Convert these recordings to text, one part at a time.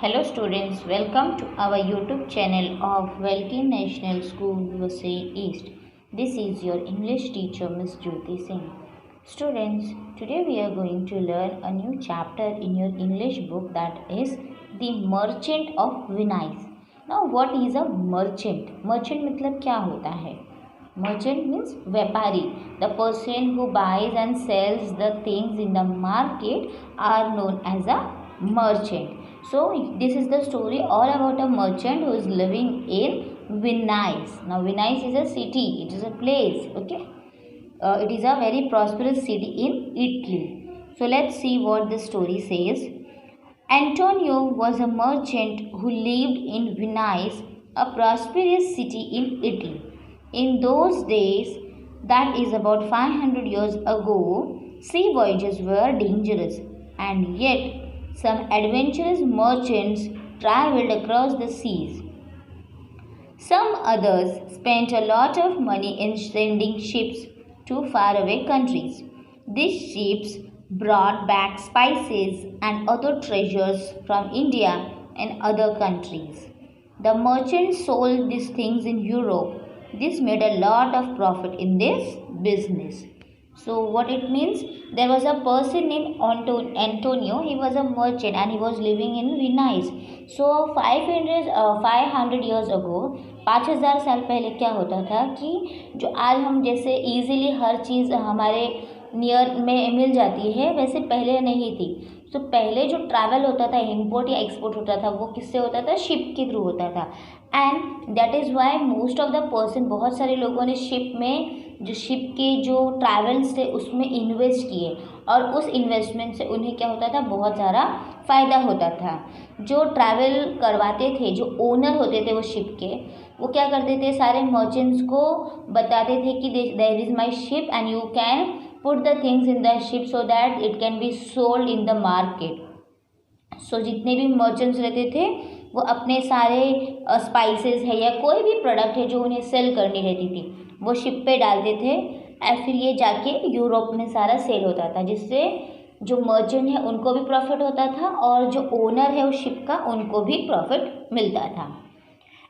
Hello students, welcome to our YouTube channel of Welkin National School, USA East. This is your English teacher Miss Jyoti Singh. Students, today we are going to learn a new chapter in your English book, that is The Merchant of Venice. Now what is a merchant? Merchant मतलब क्या होता है? Merchant means व्यापारी. The person who buys and sells the things in the market are known as a merchant. So this is the story all about a merchant who is living in Venice. Now Venice is a city, it is a place, okay. It is a very prosperous city in Italy. So let's see what the story says. Antonio was a merchant who lived in Venice, a prosperous city in Italy. In those days, that is about 500 years ago, sea voyages were dangerous, and yet some adventurous merchants travelled across the seas. Some others spent a lot of money in sending ships to faraway countries. These ships brought back spices and other treasures from India and other countries. The merchants sold these things in Europe. This made a lot of profit in this business. So what it means, there was a person named Antonio. He was a merchant and he was living in Venice. So 500 years ago, 5000 साल पहले क्या होता था कि जो आज हम जैसे इजीली हर चीज़ हमारे नियर में मिल जाती है, वैसे पहले नहीं थी. तो पहले जो ट्रैवल होता था, इंपोर्ट या एक्सपोर्ट होता था, वो किससे होता था? शिप के थ्रू होता था. And that is why most of the person, बहुत सारे लोगों ने शिप में जो शिप के जो ट्रैवल्स थे उसमें इन्वेस्ट किए, और उस इन्वेस्टमेंट से उन्हें क्या होता था? बहुत सारा फ़ायदा होता था. जो ट्रैवल करवाते थे, जो ओनर होते थे वो शिप के, वो क्या करते थे? सारे मर्चेंट्स को बताते थे कि there is my ship and you can put the things in the ship so that it can be sold in the market. So जितने भी merchants रहते थे वो अपने सारे स्पाइसेस है या कोई भी प्रोडक्ट है जो उन्हें सेल करनी रहती थी, वो शिप पे डालते थे और फिर ये जाके यूरोप में सारा सेल होता था, जिससे जो मर्चेंट है उनको भी प्रॉफिट होता था और जो ओनर है उस शिप का उनको भी प्रॉफिट मिलता था.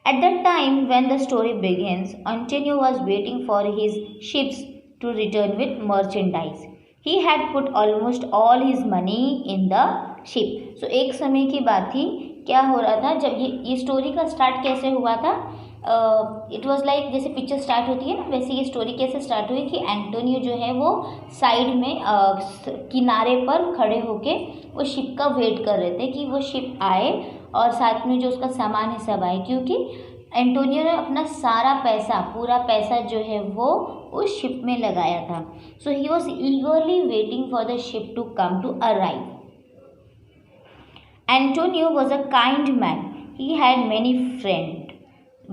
At that time when the story begins, Antonio was waiting for his ships to return with merchandise. He had put almost all his money in the ship. So एक समय की बात थी, क्या हो रहा था जब ये स्टोरी का स्टार्ट कैसे हुआ था? इट वॉज लाइक जैसे पिक्चर स्टार्ट होती है ना, वैसे ये स्टोरी कैसे स्टार्ट हुई कि एंटोनियो जो है वो साइड में किनारे पर खड़े होके वो शिप का वेट कर रहे थे कि वो शिप आए और साथ में जो उसका सामान है सब आए, क्योंकि एंटोनियो ने अपना सारा पैसा, पूरा पैसा जो है वो उस शिप में लगाया था. So he was eagerly waiting for the ship to come to arrive. Antonio was a kind man. He had many friend,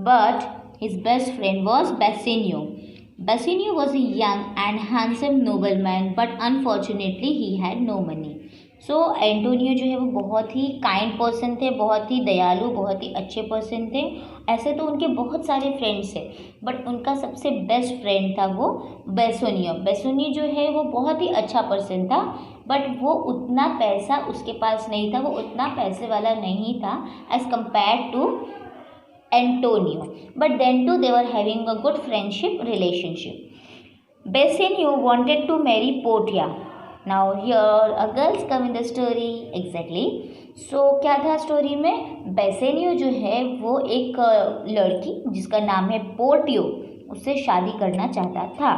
but his best friend was Bassanio. Bassanio was a young and handsome nobleman, but unfortunately he had no money. So Antonio जो है वो बहुत ही kind person थे, बहुत ही दयालु, बहुत ही अच्छे person थे. ऐसे तो उनके बहुत सारे फ्रेंड्स थे, बट उनका सबसे बेस्ट फ्रेंड था वो बेसोनियो. बेसोनियो जो है वो बहुत ही अच्छा पर्सन था, बट वो उतना पैसा उसके पास नहीं था, वो उतना पैसे वाला नहीं था as compared to Antonio. But then too they were having a good friendship relationship. Bassanio wanted to marry Portia. Now here a girls come in the story. Exactly. So क्या था स्टोरी में? बेसेनियो जो है वो एक लड़की जिसका नाम है पोर्टियो, उससे शादी करना चाहता था.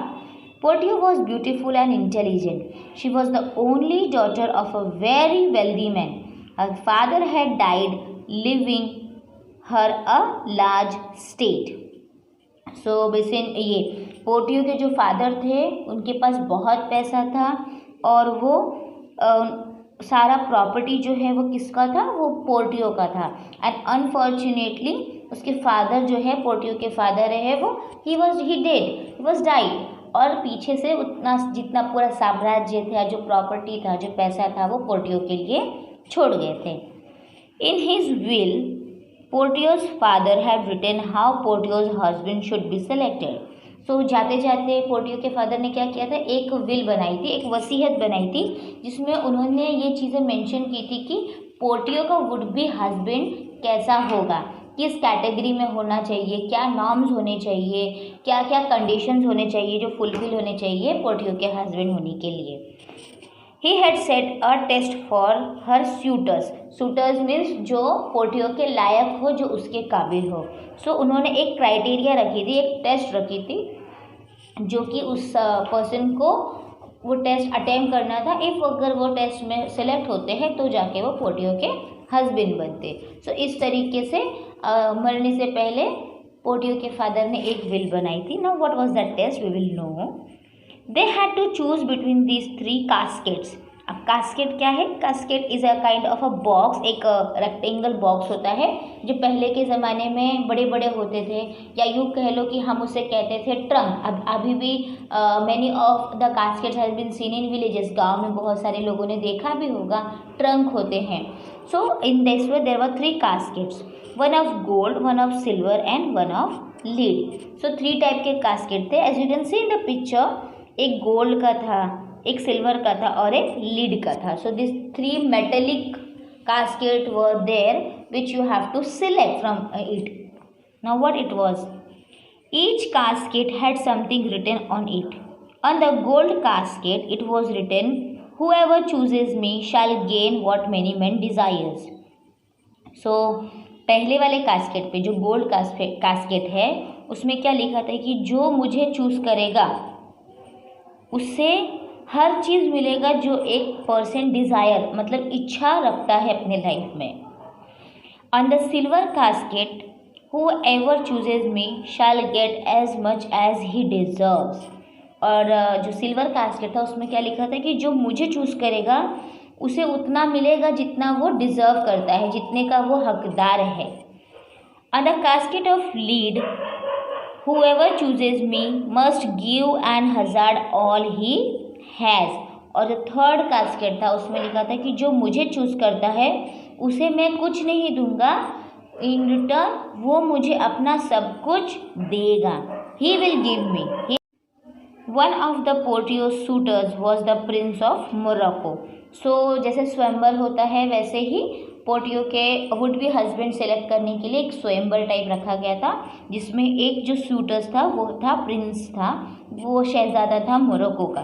Portia was beautiful and intelligent. She was the only daughter of a very wealthy man. Her father had died leaving her a large estate. So Bassanio ये पोर्टियो के जो फादर थे उनके पास बहुत पैसा था और वो सारा प्रॉपर्टी जो है वो किसका था? वो पोर्टियो का था. एंड अनफॉर्चुनेटली उसके फादर जो है, पोर्टियो के फादर है वो, ही वॉज डाइड. और पीछे से उतना जितना पूरा साम्राज्य था, जो प्रॉपर्टी था, जो पैसा था, वो पोर्टियो के लिए छोड़ गए थे. In his will Portia's father have written how Portia's husband should be selected. So जाते जाते पोर्टियो के फादर ने क्या किया था? एक विल बनाई थी, एक वसीयत बनाई थी, जिसमें उन्होंने ये चीज़ें मेंशन की थी कि पोर्टियो का वुड बी हस्बैंड कैसा होगा, किस कैटेगरी में होना चाहिए, क्या नॉर्म्स होने चाहिए, क्या क्या कंडीशंस होने चाहिए जो फुलफिल होने चाहिए पोर्टियो के हस्बैंड होने के लिए। He had set a test for her suitors. Suitors means जो पोर्टियो के लायक हो, जो उसके काबिल हो। So उन्होंने एक क्राइटेरिया रखी थी, एक टेस्ट रखी थी जो कि उस पर्सन को वो टेस्ट अटेम्प्ट करना था। इफ़ अगर वो टेस्ट में सेलेक्ट होते हैं तो जाके वो पोर्टियो के हस्बैंड बनते। सो इस तरीके से मरने से पहले पोर्टियो के फादर ने एक विल बनाई थी। Now what was that test we will know. They had to choose between these 3 caskets. अब कास्केट क्या है? Casket is a kind of a box, एक रेक्टेंगल बॉक्स होता है जो पहले के ज़माने में बड़े बड़े होते थे, या यूँ कह लो कि हम उसे कहते थे ट्रंक। अब अभी भी many of the caskets has been seen in villages, गांव में बहुत सारे लोगों ने देखा भी होगा, ट्रंक होते हैं। So in this way there were 3 caskets, one of gold, one of silver and one of lead. So 3 type के कास्केट थे। As you can see in the picture, एक गोल्ड का था, एक सिल्वर का था और एक लीड का था। So this 3 metallic casket were there which you have to select from it. Now what it was, each casket had something written on it. On the gold casket it was written, whoever chooses me shall gain what many man desires. So पहले वाले casket पे जो gold casket है उसमें क्या लिखा था कि जो मुझे चूज करेगा उससे हर चीज़ मिलेगा जो एक पर्सन डिज़ायर मतलब इच्छा रखता है अपने लाइफ में। On the silver casket, whoever chooses me shall get as much as he deserves. और जो सिल्वर कास्केट था उसमें क्या लिखा था कि जो मुझे चूज़ करेगा उसे उतना मिलेगा जितना वो डिज़र्व करता है, जितने का वो हकदार है। On the casket of lead, whoever chooses me must give and hazard all he has। और जो थर्ड कास्केट था उसमें लिखा था कि जो मुझे चूज करता है उसे मैं कुछ नहीं दूंगा, इन रिटर्न वो मुझे अपना सब कुछ देगा। he will give me। One of the Portia suitors was the prince of Morocco. So जैसे स्वयंवर होता है वैसे ही पोर्टियो के वुड बी हस्बैंड सेलेक्ट करने के लिए एक स्वयंवर टाइप रखा गया था, जिसमें एक जो सूटर्स था वो था प्रिंस था, वो शहजादा था मोरक्को का।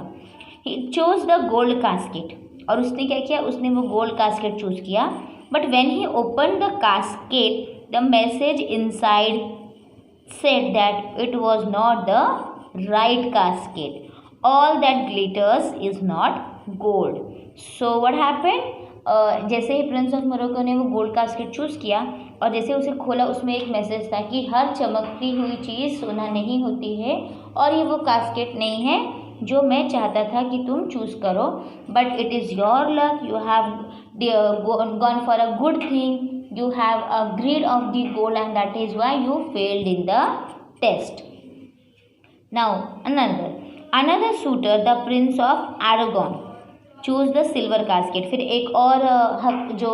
ही चोज द गोल्ड कास्केट, और उसने क्या किया, उसने वो गोल्ड कास्केट चूज किया। But when he open the casket the message inside said that it was not the right casket, all that glitters is not gold. So what happened, जैसे ही Prince of Morocco ने वो gold casket choose किया और जैसे उसे खोला उसमें एक मैसेज था कि हर चमकती हुई चीज़ सोना नहीं होती है और ये वो कास्केट नहीं है जो मैं चाहता था कि तुम चूज़ करो, but it is your luck, you have gone for a good thing, you have a greed of the gold and that is why you failed in the test. Now another suitor, the prince of Aragon, choose the silver casket। फिर एक और जो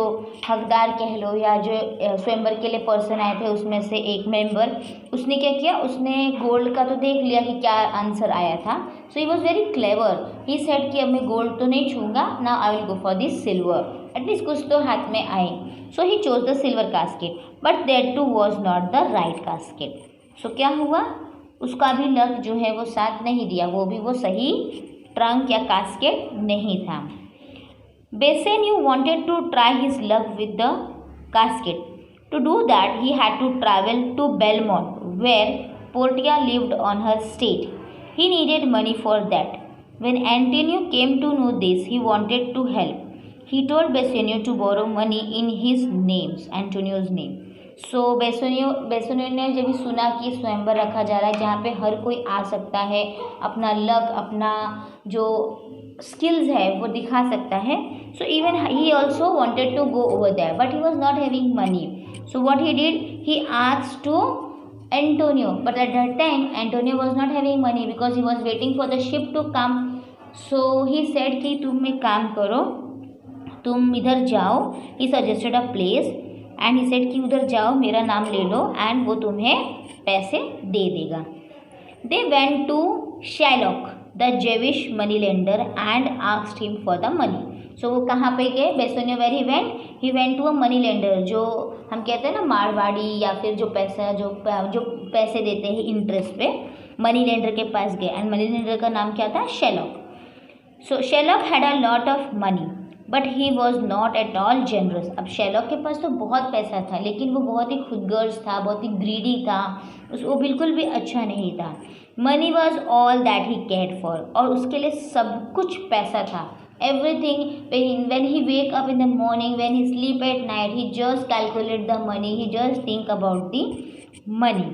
हकदार कह लो या जो स्वयंवर के लिए पर्सन आए थे उसमें से एक मेंबर, उसने क्या किया, उसने गोल्ड का तो देख लिया कि क्या आंसर आया था। So he was very clever, he said कि अब मैं गोल्ड तो नहीं छूँगा, now I will go for this silver, at least कुछ तो हाथ में आए। So he chose the silver casket but that too was not the right casket. So क्या हुआ, उसका भी लक जो है वो साथ नहीं दिया, वो भी वो सही ट्रंक या कास्केट नहीं था। बेसेन्यू wanted to try his luck with the casket. To do that, he had to travel to Belmont, where Portia lived on her estate. He needed money for that. When Antonio came to know this, he wanted to help. He told Bassanio to borrow money in his names, Antonio's name. So बेसोनियो ने जब सुना कि स्वयंवर रखा जा रहा है जहाँ पे हर कोई आ सकता है, अपना लक, अपना जो स्किल्स है वो दिखा सकता है, so even he also wanted to go over there but he was not having money. So what he did, he asked to Antonio, but at that time Antonio was not having money because he was waiting for the ship to come. So he said कि तुम एक काम करो, तुम इधर जाओ, he suggested a place and he said कि उधर जाओ, मेरा नाम ले लो एंड वो तुम्हें पैसे दे देगा। They went to Shylock the Jewish money lender and asked him for the money. So वो कहाँ पे गए, Bassanio where he went to a money lender, जो हम कहते हैं ना मारवाड़ी, या फिर जो पैसे देते हैं इंटरेस्ट पे, मनी लेंडर के पास गए। एंड मनी लेंडर का नाम क्या था, Sherlock. So Sherlock had a lot of money but he was not at all generous. अब शेलॉक के पास तो बहुत पैसा था, लेकिन वो बहुत ही खुदगर्ज था, बहुत ही ग्रीडी था, वो बिल्कुल भी अच्छा नहीं था। Money was all that he cared for, और उसके लिए सब कुछ पैसा था। Everything, when he wake up in the morning, when he sleep at night, he just calculate the money, he just think about the money.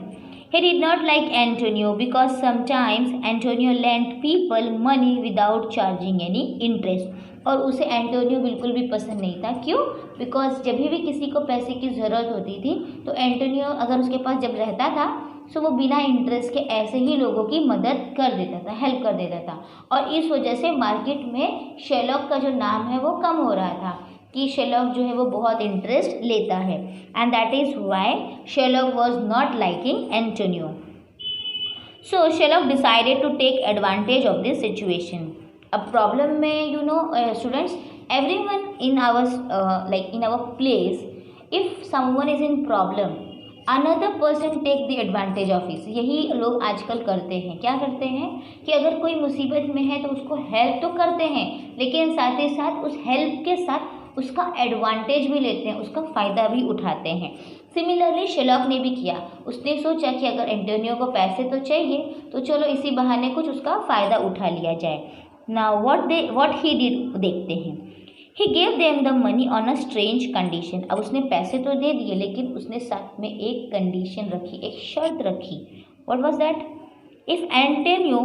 He did not like Antonio because sometimes Antonio lent people money without charging any interest. और उसे Antonio बिल्कुल भी पसंद नहीं था। क्यों? Because जब भी किसी को पैसे की ज़रूरत होती थी तो एंटोनियो अगर उसके पास जब रहता था सो वो बिना इंटरेस्ट के ऐसे ही लोगों की मदद कर देता था, हेल्प कर देता था। और इस वजह से मार्केट में शेलॉक का जो नाम है वो कम हो रहा था कि शेलॉक जो है वो बहुत इंटरेस्ट लेता है। And that is why Shylock was not liking Antonio. So Shylock decided to take advantage of this situation. अब प्रॉब्लम में students, everyone in our place, if someone is in problem, another person take the advantage of it. यही लोग आजकल करते हैं। क्या करते हैं कि अगर कोई मुसीबत में है तो उसको हेल्प तो करते हैं, लेकिन साथ ही साथ उस हेल्प के साथ उसका एडवांटेज भी लेते हैं, उसका फ़ायदा भी उठाते हैं। सिमिलरली शेलॉक ने भी किया। उसने सोचा कि अगर एंटोनियो को पैसे तो चाहिए तो चलो इसी बहाने कुछ उसका फ़ायदा उठा लिया जाए। Now what he did देखते हैं। He gave them the money on a strange condition. अब उसने पैसे तो दे दिए, लेकिन उसने साथ में एक कंडीशन रखी, एक शर्त रखी। What was that? If Antonio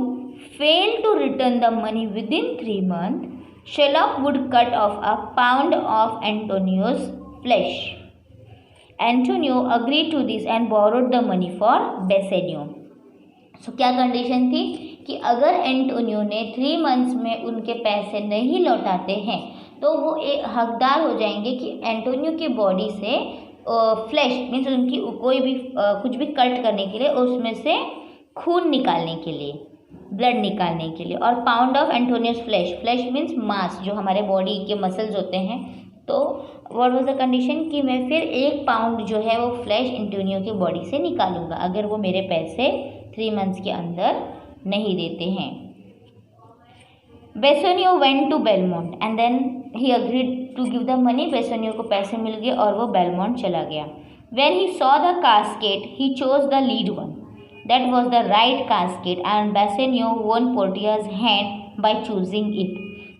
failed to return the money within 3 months, Sherlock would cut off a pound of Antonio's flesh. Antonio agreed to this and borrowed the money for Bassanio. सो क्या condition थी कि अगर Antonio ने 3 months में उनके पैसे नहीं लौटाते हैं तो वो एक हकदार हो जाएंगे कि एंटोनियो की बॉडी से फ्लैश मीन्स उनकी कोई भी कुछ भी कट करने के लिए, उसमें से खून निकालने के लिए, ब्लड निकालने के लिए। और pound of Antonio's flash means मांस, जो हमारे बॉडी के मसल्स होते हैं। तो व्हाट वाज द कंडीशन कि मैं फिर 1 पाउंड जो है वो फ्लैश एंटोनियो की बॉडी से निकालूंगा अगर वो मेरे पैसे 3 मंथ्स के अंदर नहीं देते हैं। Bassanio went to Belmont and then he agreed to give the money. Bassanio को पैसे मिल गए और वो बेलमोंट चला गया। When he saw the casket he chose the lead one, that was the right casket and Bassanio won Portia's hand by choosing it.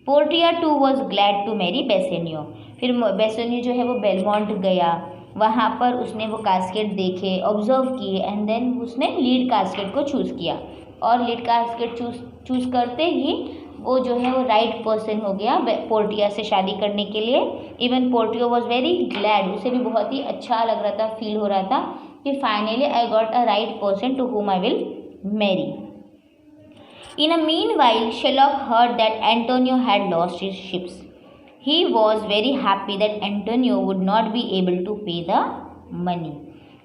Portia too was glad to marry Bassanio. फिर बेसोनियो जो है वो Belmont गया, वहाँ पर उसने वो casket देखे, ऑब्जर्व किए, एंड देन उसने लीड कास्केट को चूज़ किया। और लीड कास्केट चूज़ करते ही वो जो है वो राइट पर्सन हो गया पोर्टिया से शादी करने के लिए। इवन पोर्टियो वॉज वेरी ग्लैड, उसे भी बहुत ही अच्छा लग रहा था, फील हो रहा था कि finally I got a right person to whom I will marry. In a meanwhile, Sherlock heard that Antonio had lost his ships. He was very happy that Antonio would not be able to pay the money.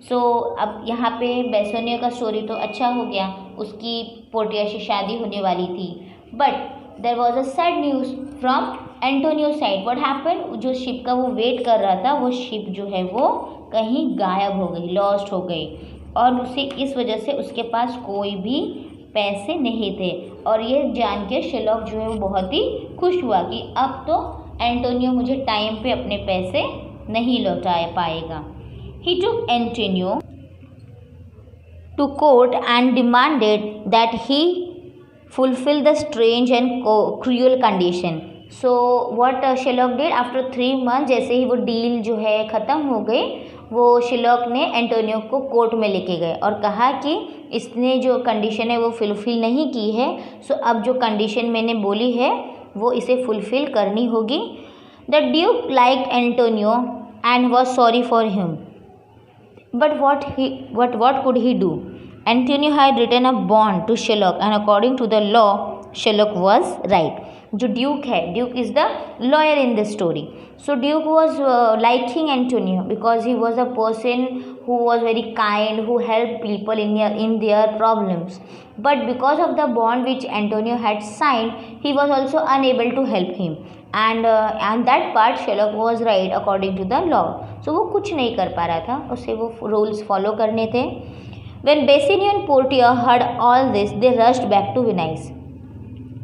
So अब यहाँ पे बेसोनियो का story तो अच्छा हो गया, उसकी Portia से शादी होने वाली थी। But there was a sad news from Antonio side. What happened, जो शिप का वो वेट कर रहा था, वो शिप जो है वो कहीं गायब हो गई, लॉस्ट हो गई, और उसे इस वजह से उसके पास कोई भी पैसे नहीं थे। और ये जान के शेरलॉक जो है वो बहुत ही खुश हुआ कि अब तो एंटोनियो मुझे टाइम पे अपने पैसे नहीं लौटा पाएगा। He took Antonio to court and demanded that he fulfill the strange and cruel condition. So what Sherlock did after 3 months, जैसे ही वो डील जो है ख़त्म हो गई, वो शेरलॉक ने एंटोनियो को कोर्ट में लेके गए और कहा कि इसने जो कंडीशन है वो फुलफ़िल नहीं की है, सो अब जो कंडीशन मैंने बोली है वो इसे फुलफ़िल करनी होगी। The Duke like Antonio and was sorry for him, but what could he do? Antonio had written a bond to Sherlock, and according to the law, Sherlock was right. जो Duke है, Duke is the lawyer in this story. So Duke was liking Antonio because he was a person who was very kind, who helped people in their problems. But because of the bond which Antonio had signed, he was also unable to help him. And that part Sherlock was right according to the law. So वो कुछ नहीं कर पा रहा था, उसे वो rules follow करने थे. When Bassanio and Portia heard all this, they rushed back to Venice.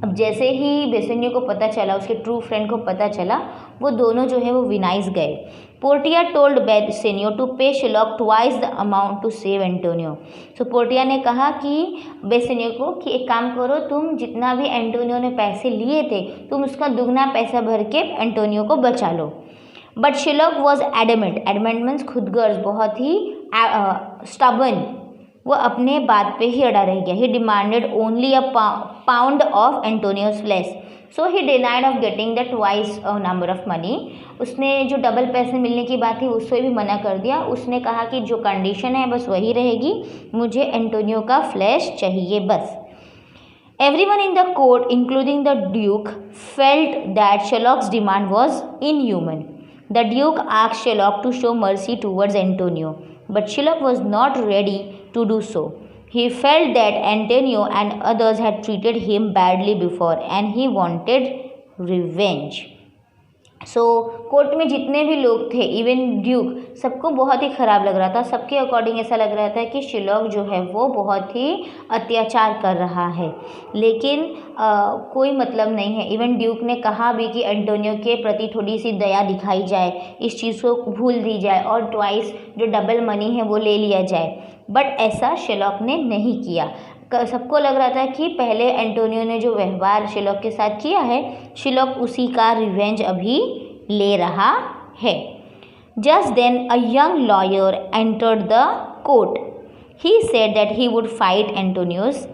अब जैसे ही बेसेनियो को पता चला, उसके ट्रू फ्रेंड को पता चला, वो दोनों जो है वो विनाइस गए. Portia told Bassanio to pay Sherlock twice the amount to save Antonio. So Portia ने कहा कि बेसेनियो को कि एक काम करो, तुम जितना भी एंटोनियो ने पैसे लिए थे तुम उसका दुगना पैसा भर के एंटोनियो को बचा लो. But Sherlock was adamant. Adamant means खुदगर्ज, बहुत ही स्टबर्न. वो अपने बात पे ही अड़ा रह गया. He demanded only a pound of Antonio's flesh. So he denied of getting the twice number of money. उसने जो डबल पैसे मिलने की बात थी उससे भी मना कर दिया. उसने कहा कि जो कंडीशन है बस वही रहेगी, मुझे एंटोनियो का फ्लैश चाहिए बस. Everyone in the court, including the Duke, felt that Sherlock's demand was inhuman. The Duke asked Sherlock to show mercy towards Antonio, but Sherlock was not ready to do so. He felt that Antonio and others had treated him badly before and he wanted revenge. So court में जितने भी लोग थे, even Duke, सबको बहुत ही ख़राब लग रहा था. सबके अकॉर्डिंग ऐसा लग रहा था कि शेरलॉक जो है वो बहुत ही अत्याचार कर रहा है, लेकिन कोई मतलब नहीं है. इवन ड्यूक ने कहा भी कि एंटोनियो के प्रति थोड़ी सी दया दिखाई जाए, इस चीज़ को भूल दी जाए और ट्वाइस जो डबल मनी है वो ले लिया जाए. बट ऐसा शेरलॉक ने नहीं किया. सबको लग रहा था कि पहले एंटोनियो ने जो व्यवहार शेरलॉक के साथ किया है, शेरलॉक उसी का रिवेंज अभी ले रहा है. Just then a young lawyer entered the court. He said that he would fight Antonio's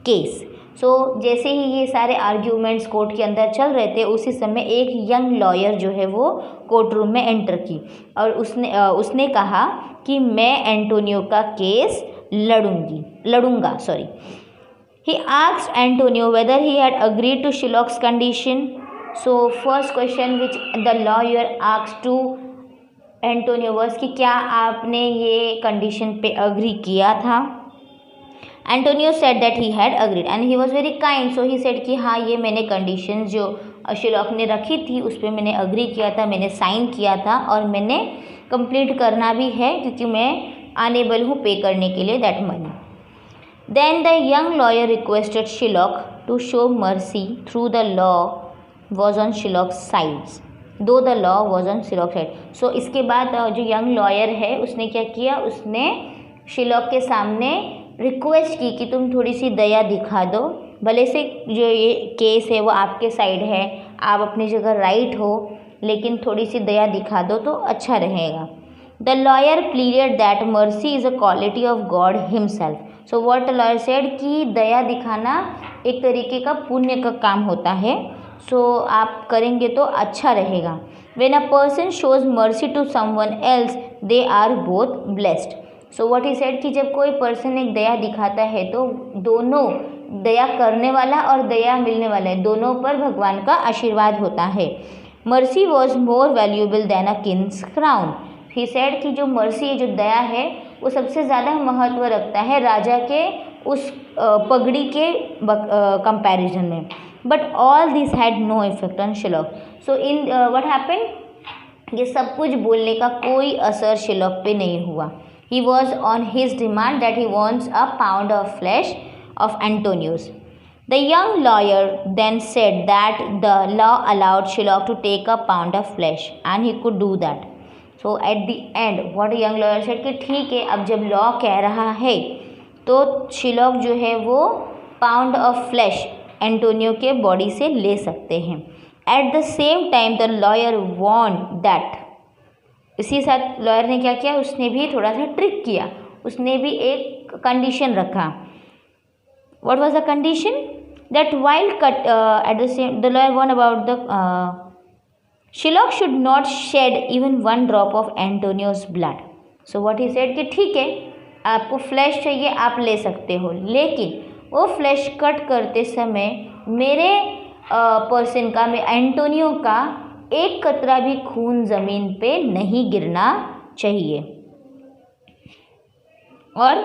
case. So जैसे ही ये सारे आर्ग्यूमेंट्स कोर्ट के अंदर चल रहे थे, उसी समय एक यंग लॉयर जो है वो कोर्ट रूम में एंटर की और उसने कहा कि मैं एंटोनियो का case लड़ूंगा. He asked Antonio whether he had agreed to Sherlock's condition. So first question which the lawyer asked to Antonio was कि क्या आपने ये कंडीशन पे अग्री किया था. Antonio said that he had agreed and he was very kind. So he said कि हाँ, ये मैंने कंडीशन जो शेरलॉक ने रखी थी उस पर मैंने अग्री किया था, मैंने साइन किया था और मैंने कंप्लीट करना भी है क्योंकि मैं अनेबल हूँ पे करने के लिए that money. Then the young lawyer requested Sherlock to show mercy through the law was on Sherlock's sides, though the law was on Sherlock side. So इसके बाद जो यंग लॉयर है उसने क्या किया, उसने शेरलॉक के सामने रिक्वेस्ट की कि तुम थोड़ी सी दया दिखा दो, भले से जो ये केस है वो आपके साइड है, आप अपनी जगह राइट हो, लेकिन थोड़ी सी दया दिखा दो तो अच्छा रहेगा. The lawyer pleaded that mercy is a quality of God himself. So what the lawyer said कि दया दिखाना एक तरीके का पुण्य का काम होता है, so आप करेंगे तो अच्छा रहेगा. When a person shows mercy to someone else, they are both blessed. So what he said कि जब कोई पर्सन एक दया दिखाता है तो दोनों, दया करने वाला और दया मिलने वाला है, दोनों पर भगवान का आशीर्वाद होता है. Mercy was more valuable than a king's crown. He said कि जो मर्सी है, जो दया है, वो सबसे ज़्यादा महत्व रखता है राजा के उस पगड़ी के कंपैरिजन में. But all this had no effect on Sherlock. So in what happened, ये सब कुछ बोलने का कोई असर शेरलॉक पे नहीं हुआ. He was on his demand that he wants a pound of flesh of Antonio's. The young lawyer then said that the law allowed Sherlock to take a pound of flesh and he could do that. So at the end what a young lawyer said कि ठीक है, अब जब law कह रहा है तो Sherlock जो है वो पाउंड ऑफ फ्लैश एंटोनियो के बॉडी से ले सकते हैं. At the same time the lawyer want that, इसी साथ लॉयर ने क्या किया, उसने भी थोड़ा सा ट्रिक किया, उसने भी एक कंडीशन रखा. What was the condition? That while at the same, the lawyer warned about the Sherlock should not shed even one drop of Antonio's blood. So what he said कि ठीक है, आपको फ्लैश चाहिए आप ले सकते हो, लेकिन वो फ्लैश कट करते समय मेरे पर्सन का, एंटोनियो का एक कतरा भी खून ज़मीन पे नहीं गिरना चाहिए। और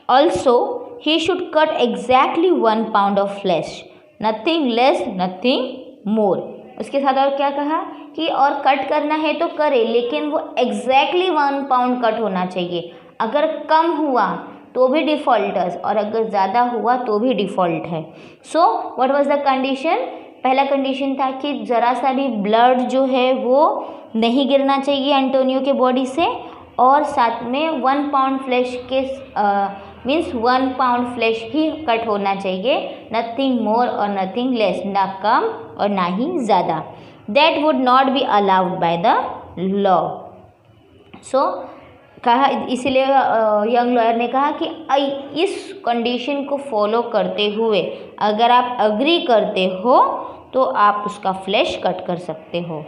also he should cut exactly 1 pound of flash, nothing less nothing more. उसके साथ और क्या कहा कि और कट करना है तो करे, लेकिन वो एग्जैक्टली 1 pound कट होना चाहिए। अगर कम हुआ तो भी डिफ़ॉल्टर्स, और अगर ज़्यादा हुआ तो भी डिफ़ॉल्ट है। So what was the condition? पहला कंडीशन था कि ज़रा सा भी ब्लड जो है वो नहीं गिरना चाहिए एंटोनियो के बॉडी से, और साथ में 1 pound फ्लैश के मीन्स 1 pound फ्लैश ही कट होना चाहिए, नथिंग मोर और नथिंग लेस, ना कम और ना ही ज़्यादा। That would not be allowed by the law. So कहा, इसलिए यंग लॉयर ने कहा कि इस कंडीशन को फॉलो करते हुए अगर आप अग्री करते हो तो आप उसका फ्लैश कट कर सकते हो।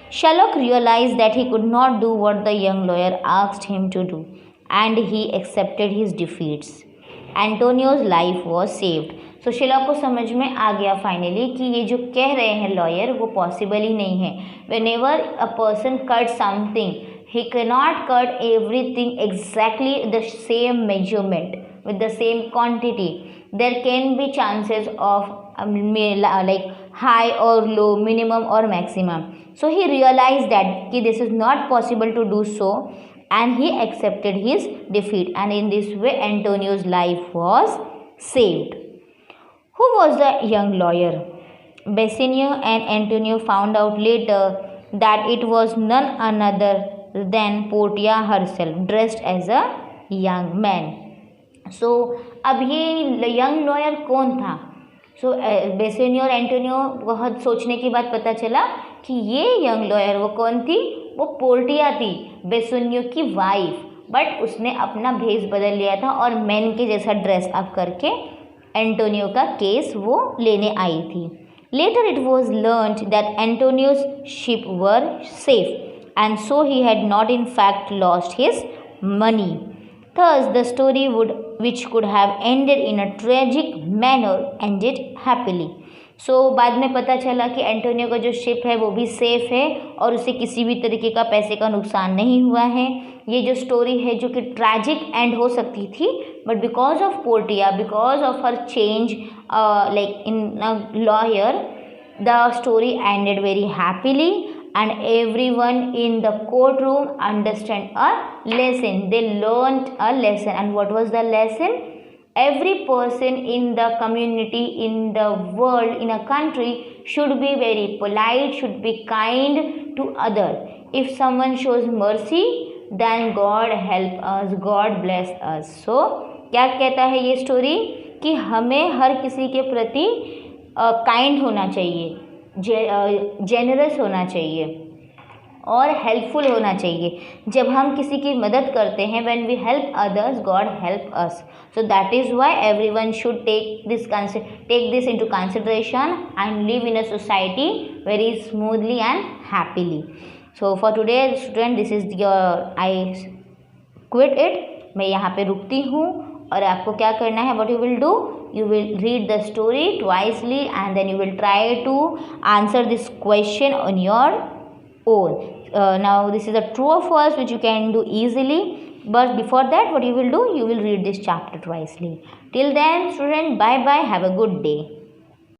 Sherlock realized that he could not do what the young lawyer asked him to do, and he accepted his defeats. Antonio's life was saved. So Sherlock को समझ में आ गया फाइनली कि ये जो कह रहे हैं लॉयर वो पॉसिबल ही नहीं है। Whenever a person cuts something, he cannot cut everything exactly the same measurement with the same quantity. There can be chances of like high or low, minimum or maximum. So he realized that this is not possible to do so, and he accepted his defeat, and in this way Antonio's life was saved. Who was the young lawyer? Bassanio and Antonio found out later that it was none other than Portia herself, dressed as a young man. So अब ये young lawyer कौन था? सो Bassanio और Antonio बहुत सोचने के बाद पता चला कि ये यंग लॉयर वो कौन थी? वो पोर्टिया थी, बेसेनियो की वाइफ, बट उसने अपना भेष बदल लिया था और मैन के जैसा ड्रेस अप करके एंटोनियो का केस वो लेने आई थी। Later it was learned that Antonio's ship were safe, and so he had not in fact lost his money. Thus, the story which could have ended in a tragic manner ended happily. So बाद में पता चला कि Antonio का जो ship है वो भी सेफ है और उसे किसी भी तरीके का पैसे का नुकसान नहीं हुआ है। ये जो स्टोरी है जो कि ट्रैजिक एंड हो सकती थी, but because of Portia, because of her change like in lawyer, the story ended very happily, and everyone in the courtroom understand a lesson. They learned a lesson. And what was the lesson? Every person in the community, in the world, in a country should be very polite, should be kind to other. If someone shows mercy, then God help us, God bless us. So क्या कहता है ये story? कि हमें हर किसी के प्रति kind होना चाहिए, जेनरस होना चाहिए और हेल्पफुल होना चाहिए। जब हम किसी की मदद करते हैं, when we help others, God help us. So that is why everyone should take this into consideration and live in a society very smoothly and happily. So for today student, this is your, I quit it, मैं यहाँ पे रुकती हूँ। और आपको क्या करना है, what you will do, you will read the story twicely and then you will try to answer this question on your own. Now this is a true or false which you can do easily, but before that what you will do, you will read this chapter twicely. Till then student, bye bye, have a good day.